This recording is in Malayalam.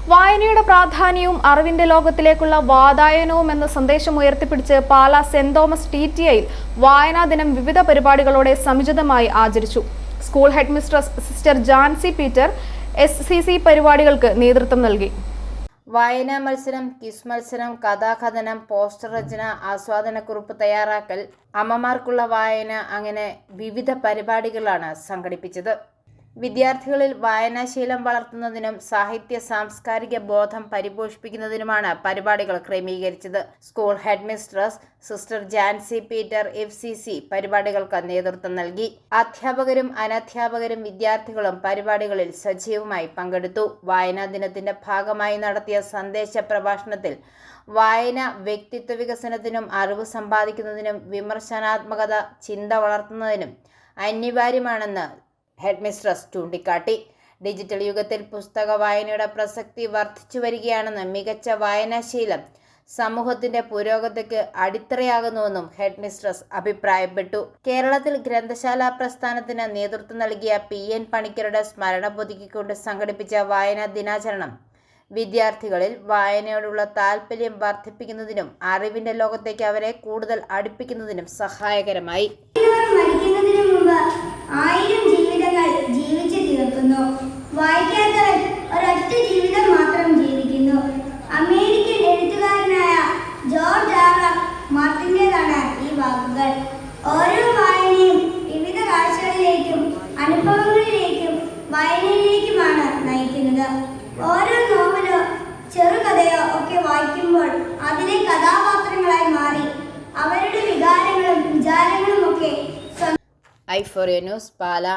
വായനയുടെ പ്രാധാന്യവും അറിവിന്റെ ലോകത്തിലേക്കുള്ള വാതായനവും എന്ന സന്ദേശം ഉയർത്തിപ്പിടിച്ച് പാലാ സെന്റ് തോമസ് TTIയിൽ വായനാ ദിനം വിവിധ പരിപാടികളോടെ സമുചിതമായി ആചരിച്ചു. School head mistress sister Jancy Peter SCC പരിപാടികൾക്ക് നേതൃത്വം നൽകി. വായനാ മത്സരം, ക്വിസ് മത്സരം, കഥാകഥനം, പോസ്റ്റർ രചന, ആസ്വാദനക്കുറിപ്പ് തയ്യാറാക്കൽ, അമ്മമാർക്കുള്ള വായന അങ്ങനെ വിവിധ പരിപാടികളാണ് സംഘടിപ്പിച്ചത്. വിദ്യാർത്ഥികളിൽ വായനാശീലം വളർത്തുന്നതിനും സാഹിത്യ സാംസ്കാരിക ബോധം പരിപോഷിപ്പിക്കുന്നതിനുമാണ് പരിപാടികൾ ക്രമീകരിച്ചത്. School head mistress sister Jancy Peter FCC പരിപാടികൾക്ക് നേതൃത്വം നൽകി. അധ്യാപകരും അനധ്യാപകരും വിദ്യാർത്ഥികളും പരിപാടികളിൽ സജീവമായി പങ്കെടുത്തു. വായനാ ദിനത്തിന്റെ ഭാഗമായി നടത്തിയ സന്ദേശ പ്രഭാഷണത്തിൽ വായന വ്യക്തിത്വ വികസനത്തിനും അറിവ് സമ്പാദിക്കുന്നതിനും വിമർശനാത്മകത ചിന്ത വളർത്തുന്നതിനും അനിവാര്യമാണെന്ന് ഹെഡ് മിസ്ട്രസ് ചൂണ്ടിക്കാട്ടി. ഡിജിറ്റൽ യുഗത്തിൽ പുസ്തക വായനയുടെ പ്രസക്തി വർദ്ധിച്ചു വരികയാണെന്ന് മികച്ച വായനാശീലം സമൂഹത്തിന്റെ പുരോഗതിക്ക് അടിത്തറയാകുന്നുവെന്നും ഹെഡ് മിസ്ട്രസ് അഭിപ്രായപ്പെട്ടു. കേരളത്തിൽ ഗ്രന്ഥശാല പ്രസ്ഥാനത്തിന് നേതൃത്വം നൽകിയ PN പണിക്കരുടെ സ്മരണ പുതുക്കിക്കൊണ്ട് സംഘടിപ്പിച്ച വായനാ ദിനാചരണം വിദ്യാർത്ഥികളിൽ വായനയോടുള്ള താല്പര്യം വർദ്ധിപ്പിക്കുന്നതിനും അറിവിന്റെ ലോകത്തേക്ക് അവരെ കൂടുതൽ അടുപ്പിക്കുന്നതിനും സഹായകരമായി. ജീവിച്ചു തീർക്കുന്നു. വായിക്കാത്തവൻ ഒരൊറ്റ ജീവിതം മാത്രം ജീവിക്കുന്നു. അമേരിക്കൻ എഴുത്തുകാരനായ ജോർജ് R.R. മാർട്ടിൻ്റെതാണ് ഈ വാക്കുകൾ. ഓരോ വായനയും വിവിധ കാഴ്ചകളിലേക്കും അനുഭവങ്ങളിലേക്കും വായനയിലേക്കുമാണ് നയിക്കുന്നത്. ഓരോ നോവലോ ചെറുകഥയോ ഒക്കെ വായിക്കുമ്പോൾ അതിലെ കഥാപാത്രങ്ങളായി മാറി അവരുടെ വികാരങ്ങളും വിചാരങ്ങളും ഒക്കെ. i4A news Pala.